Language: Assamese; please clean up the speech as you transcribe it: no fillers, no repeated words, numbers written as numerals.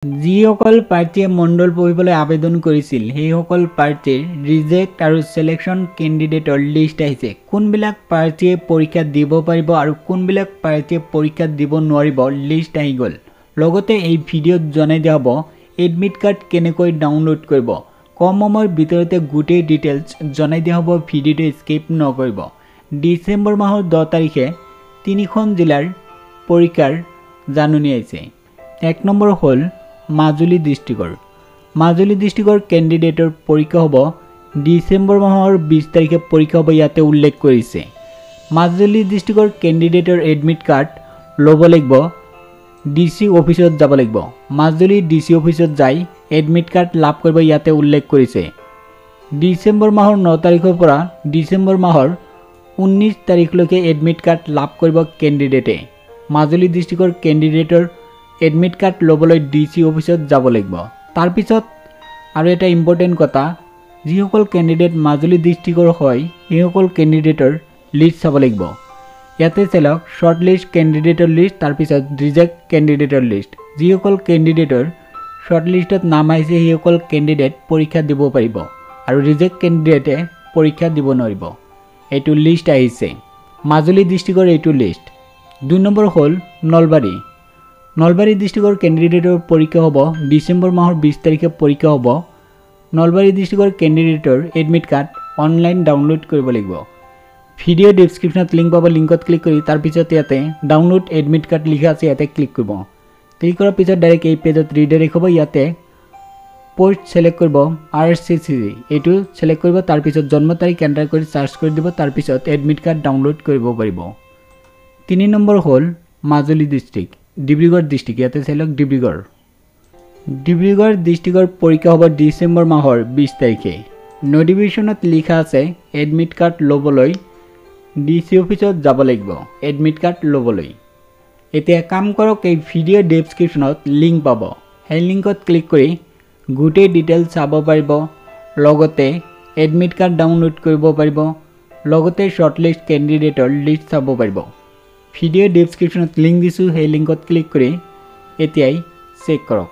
যিসকল প্ৰাৰ্থীয়ে মণ্ডল পঢ়িবলৈ আবেদন কৰিছিল সেইসকল প্ৰাৰ্থীৰ ৰিজেক্ট আৰু সিলেকশন কেণ্ডিডেটৰ লিষ্ট আহিছে। কোনবিলাক প্ৰাৰ্থীয়ে পৰীক্ষা দিব পাৰিব আৰু কোনবিলাক প্ৰাৰ্থীয়ে পৰীক্ষা দিব নোৱাৰিব লিষ্ট আহি গ'ল। লগতে এই ভিডিঅ'ত জনাই দিয়া হ'ব এডমিট কাৰ্ড কেনেকৈ ডাউনলোড কৰিব। কম সময়ৰ ভিতৰতে গোটেই ডিটেইলছ জনাই দিয়া হ'ব, ভিডিঅ'টো স্কিপ নকৰিব। ডিচেম্বৰ মাহৰ 10 তাৰিখে 3খন জিলাৰ পৰীক্ষাৰ জাননী আহিছে। 1 নম্বৰ হ'ল মাজুলী ডিষ্ট্ৰিক্টৰ কেণ্ডিডেটৰ পৰীক্ষা হ'ব ডিচেম্বৰ মাহৰ 20 তাৰিখে পৰীক্ষা হ'ব, ইয়াতে উল্লেখ কৰিছে। মাজুলী ডিষ্ট্ৰিক্টৰ কেণ্ডিডেটৰ এডমিট কাৰ্ড ল'ব লাগিব, ডিসি অফিসত যাব লাগিব। মাজুলী ডিসি অফিসত যাই এডমিট কাৰ্ড লাভ কৰিব, ইয়াতে উল্লেখ কৰিছে। ডিচেম্বৰ মাহৰ 9 তাৰিখৰ পৰা ডিচেম্বৰ মাহৰ 19 তাৰিখলৈকে এডমিট কাৰ্ড লাভ কৰিব কেণ্ডিডেটে। মাজুলী ডিষ্ট্ৰিক্টৰ কেণ্ডিডেটৰ এডমিট কাৰ্ড ল'বলৈ ডিসি অফিসত যাব লাগিব। তাৰ পিছত আৰু এটা ইম্পৰ্টেণ্ট কথা, যিসকল কেণ্ডিডেট মাজুলী ডিষ্ট্ৰিক্টৰ হয় সেইসকল কেণ্ডিডেটৰ লিষ্ট চাব লাগিব। ইয়াতে চাওক শৰ্ট লিষ্ট কেণ্ডিডেটৰ লিষ্ট, তাৰ পিছত ৰিজেক্ট কেণ্ডিডেটৰ লিষ্ট। যিসকল কেণ্ডিডেটৰ শৰ্ট লিষ্টত নাম আহিছে সেইসকল কেণ্ডিডেট পৰীক্ষা দিব পাৰিব আৰু ৰিজেক্ট কেণ্ডিডেটে পৰীক্ষা দিব নোৱাৰিব। এইটো লিষ্ট আহিছে মাজুলী ডিষ্ট্ৰিক্টৰ, এইটো লিষ্ট। 2 নম্বৰ হ'ল নলবাৰী ডিষ্ট্ৰিক্টৰ কেণ্ডিডেটৰ পৰীক্ষা হ'ব ডিচেম্বৰ মাহৰ 20 তাৰিখে পৰীক্ষা হ'ব। নলবাৰী ডিষ্ট্ৰিক্টৰ কেণ্ডিডেটৰ এডমিট কাৰ্ড অনলাইন ডাউনলোড কৰিব লাগিব। ভিডিঅ' ডেছক্ৰিপশ্যনত লিংক পাব, লিংকত ক্লিক কৰি তাৰ পিছত ইয়াতে ডাউনলোড এডমিট কাৰ্ড লিখা আছে, ইয়াতে ক্লিক কৰিব। ক্লিক কৰাৰ পিছত ডাইৰেক্ট এই পেজত ৰিডাইৰেক্ট হ'ব। ইয়াতে পোষ্ট সিলেক্ট কৰিব RCC, এইটো সিলেক্ট কৰিব। তাৰ পিছত জন্ম তাৰিখ এণ্টাৰ কৰি সাৰ্চ কৰি দিব, তাৰ পিছত এডমিট কাৰ্ড ডাউনলোড কৰিব পাৰিব। 3 নম্বৰ হ'ল মাজুলী ডিব্ৰুগড় ডিষ্ট্ৰিক্ট, ইয়াতে চাওক ডিব্ৰুগড় ডিষ্ট্ৰিক্টৰ পৰীক্ষা হ'ব ডিচেম্বৰ মাহৰ 20 তাৰিখে। নোটিফিকেশ্যনত লিখা আছে এডমিট কাৰ্ড ল'বলৈ ডিসি অফিসত যাব লাগিব এডমিট কাৰ্ড ল'বলৈ। এতিয়া কাম কৰক, এই ভিডিঅ' ডেছক্ৰিপশ্যনত লিংক পাব, সেই লিংকত ক্লিক কৰি গোটেই ডিটেইলছ চাব পাৰিব, লগতে এডমিট কাৰ্ড ডাউনলোড কৰিব পাৰিব, লগতে শৰ্ট লিষ্ট কেণ্ডিডেটৰ লিষ্ট চাব পাৰিব। ভিডিঅ' ডেছক্ৰিপশ্যনত লিংক দিছোঁ, সেই লিংকত ক্লিক কৰি এতিয়াই চেক কৰক।